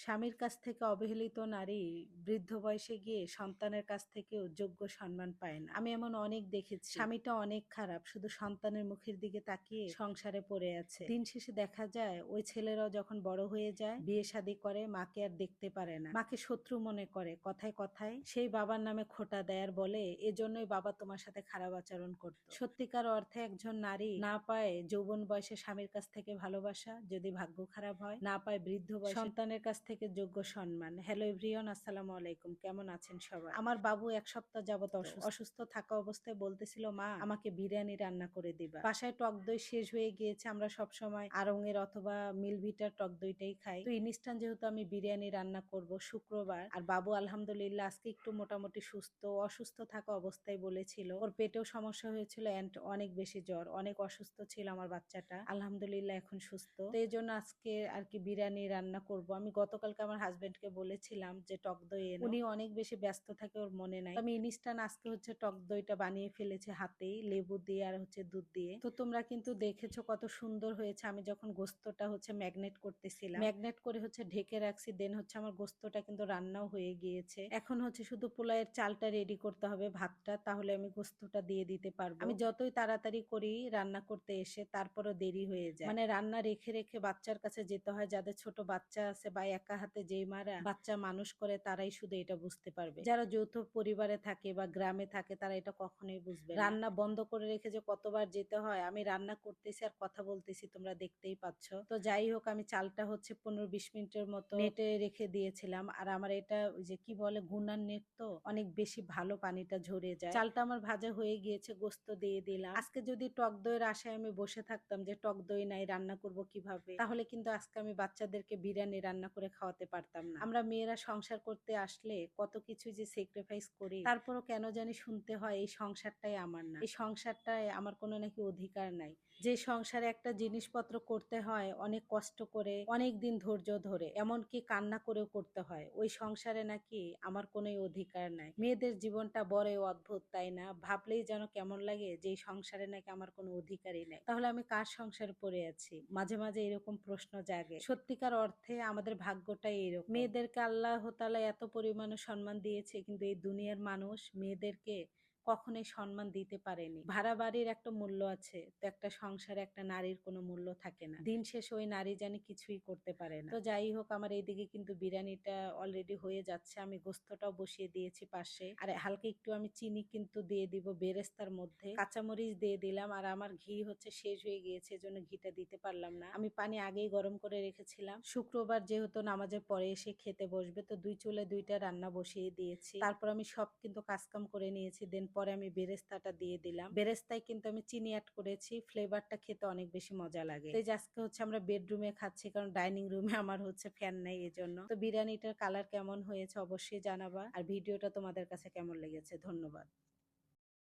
স্বামীর কাছ থেকে অবহেলিত নারী বৃদ্ধ বয়সে গিয়ে সন্তানের কাছ থেকেও যোগ্য সম্মান পায় না। আমি এমন অনেক দেখেছি। স্বামীটা অনেক খারাপ, শুধু সন্তানের মুখের দিকে তাকিয়ে সংসারে পড়ে আছে। দিন শেষে দেখা যায় ওই ছেলেরাও যখন বড় হয়ে যায়, বিয়ে শাদী করে, মাকে আর দেখতে পারে না, মাকে শত্রু মনে করে। কথায় কথায় সেই বাবার নামে খোঁটা দেয় আর বলে এজন্যই বাবা তোমার সাথে খারাপ আচরণ করতো। সত্যিকার অর্থে একজন নারী না পায় যৌবন বয়সে স্বামীর কাছ থেকে ভালোবাসা, যদি ভাগ্য খারাপ হয়, না পায় বৃদ্ধ বয়সে সন্তানের কাছ থেকে যোগ্য সম্মান। হ্যালো এভরিওয়ান, আসসালামু আলাইকুম। কেমন আছেন সবাই? আমার বাবু এক সপ্তাহ যাবত অসুস্থ থাকা অবস্থায় বলতেছিল, মা আমাকে বিরিয়ানি রান্না করে দিবা। বাসায় টক দই শেষ হয়ে গিয়েছে, আমরা সবসময় আড়ং-এর অথবা মিলভিটার টক দইটাই খাই। তো ইনস্ট্যান্ট যেহেতু আমি বিরিয়ানি রান্না করব শুক্রবার, আর বাবু আলহামদুলিল্লাহ আজকে একটু মোটামুটি সুস্থ। অসুস্থ থাকা অবস্থায় বলেছিল, ওর পেটেও সমস্যা হয়েছিল এন্ড অনেক বেশি জ্বর, অনেক অসুস্থ ছিল আমার বাচ্চাটা। আলহামদুলিল্লাহ এখন সুস্থ। তো এই জন্য আজকে আর কি বিরিয়ানি রান্না করব। আমি গতকালকে আমার হাজবেন্ডকে বলেছিলাম যে টক দই এনো, উনি অনেক বেশি ব্যস্ত থাকে, ওর মনে নাই। তো আমি ইনস্ট্যান্ট আজকে হচ্ছে টক দইটা বানিয়ে ফেলেছি হাতেই, লেবু দিয়ে আর হচ্ছে দুধ দিয়ে। তো তোমরা কিন্তু দেখেছো কত সুন্দর হয়েছে। আমি যখন গোস্তটা হচ্ছে ম্যাগনেট করতেছিলাম, ম্যাগনেট করে হচ্ছে ঢেকে রাখছি, দেন হচ্ছে আমার গোস্তটা কিন্তু রান্নাও হয়ে গিয়েছে। এখন হচ্ছে শুধু পোলাওয়ের চালটা রেডি করতে হবে, ভাতটা, তাহলে আমি গোস্তটা দিয়ে দিতে পারবো। আমি যতই তাড়াতাড়ি করি রান্না করতে এসে, তারপরও দেরি হয়ে যায়। মানে রান্না রেখে রেখে বাচ্চার কাছে যেতে হয়। যাদের ছোট বাচ্চা আছে বা একা হাতে যেই মারা বাচ্চা মানুষ করে, তারাই শুধু এটা বুঝতে পারবে। যারা যৌথ পরিবারে থাকে বা গ্রামে থাকে, তারা এটা কখনোই বুঝবে না। রান্না বন্ধ করে রেখে যে কতবার যেতে হয়। আমি রান্না করতেছি আর কথা বলতেছি, তোমরা দেখতেই পাচ্ছ। তো যাই হোক, আমি চালটা হচ্ছে 15-20 মিনিটের মতো নেটে রেখে দিয়েছিলাম। আর আমার এটা ওই যে কি বলে, গুনার নেট, তো অনেক বেশি ভালো পানিটা ঝরে যায়। চালটা আমার ভাজা হয়ে গিয়েছে, গোস্ত দিয়ে দিলাম। আজকে যদি টক দইয়ের আশায় আমি বসে থাকতাম যে টক দই নাই, রান্না করব কিভাবে, তাহলে কিন্তু আজকে আমি বাচ্চাদেরকে বিরিয়ানি রান্না করে খাওয়াতে পারতাম না। আমরা মেয়েরা সংসার করতে আসলে কত কিছু যে স্যাক্রিফাইস করি, তারপরও কেন জানি শুনতে হয় এই সংসারটাই আমার না, এই সংসারটায় আমার কোনো নাকি অধিকার নাই। যে সংসারে একটা জিনিসপত্র করতে হয় অনেক কষ্ট করে, অনেক দিন ধৈর্য ধরে, এমনকি কান্না করেও করতে হয়, ওই সংসারে নাকি আমার কোনো অধিকার নাই। মেয়েদের জীবনটা বড়ই অদ্ভুত, তাই না? ভাবলেই যেন কেমন লাগে যে এই সংসারে নাকি আমার কোনো অধিকারই নাই। তাহলে আমি কার সংসারে পড়ে আছি? মাঝে মাঝে এরকম প্রশ্ন জাগে। সত্যিকার অর্থে আমাদের ভাগ্যটাই এরকম। মেয়েদেরকে আল্লাহ তাআলা এত পরিমাণে সম্মান দিয়েছে, কিন্তু এই দুনিয়ার মানুষ মেয়েদেরকে কখনোই সম্মান দিতে পারেনি। ভাড়া বাড়ির একটা মূল্য আছে, তো একটা সংসারে একটা নারীর কোনো মূল্য থাকে না। দিন শেষে ওই নারী জানি কিছুই করতে পারে না। তো যাই হোক, আমার এইদিকে কিন্তু বিরিয়ানিটা অলরেডি হয়ে যাচ্ছে। আমি গোস্তটাও বসিয়ে দিয়েছি পাশে। আর হালকা একটু আমি চিনি কিন্তু দিয়ে দিব বেরেস্তার মধ্যে, কাঁচামরিচ দিয়ে দিলাম। আর আমার ঘি হচ্ছে শেষ হয়ে গিয়েছে, এজন্য ঘিটা দিতে পারলাম না। আমি পানি আগেই গরম করে রেখেছিলাম। শুক্রবার যেহেতু নামাজের পরে এসে খেতে বসবে, তো দুই চুলে দুইটা রান্না বসিয়ে দিয়েছি। তারপর আমি সব কিন্তু কাজকাম করে নিয়েছি, দেন পরে আমি বেরেস্তাটা দিয়ে দিলাম। বেরেস্তায় কিন্তু আমি চিনি অ্যাড করেছি, ফ্লেভারটা খেতে অনেক বেশি মজা লাগে। তো আজকে হচ্ছে আমরা বেডরুমে খাচ্ছি, কারণ ডাইনিং রুমে আমার হচ্ছে ফ্যান নেই, এজন্য। তো বিরিয়ানিটার কালার কেমন হয়েছে অবশ্যই জানাবা, আর ভিডিওটা তোমাদের কাছে কেমন লেগেছে। ধন্যবাদ।